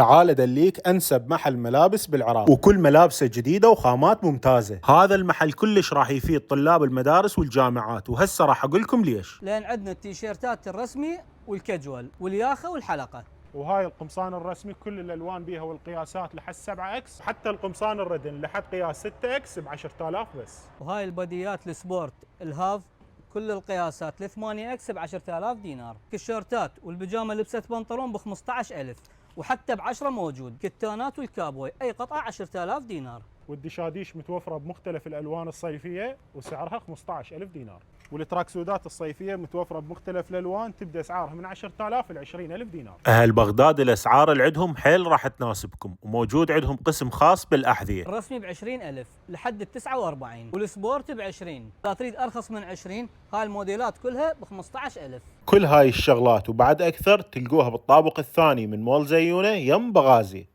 تعال ادليك انسب محل ملابس بالعراق، وكل ملابسه جديده وخامات ممتازه. هذا المحل كلش راح يفيد طلاب المدارس والجامعات، وهسه راح اقول لكم ليش. لان عندنا التيشيرتات الرسمي والكاجوال والياخه والحلقه. وهاي القمصان الرسمي كل الالوان بيها والقياسات لحد 7 اكس، حتى القمصان الردن لحد قياس 6 اكس ب 10000 بس. وهاي البديات السبورت الهاف كل القياسات ل 8 اكس ب 10000 دينار. الشورتات والبيجامه لبسه بنطلون ب 15000 وحتى ب10 موجود. كتانات والكابوي اي قطعه 10000 دينار. والدشاديش متوفره بمختلف الالوان الصيفيه وسعرها 15000 دينار. والتراكسودات الصيفيه متوفره بمختلف الالوان تبدا اسعارها من 10000 ل 20000 دينار. اهل بغداد الاسعار اللي عندهم حيل راح تناسبكم، وموجود عندهم قسم خاص بالاحذيه. الرسمي ب 20000 لحد ال 49 والسبورت ب 20. اذا تريد ارخص من 20 هاي الموديلات كلها ب 15000. كل هاي الشغلات وبعد اكثر تلقوها بالطابق الثاني من مول زيونه يم بغازي.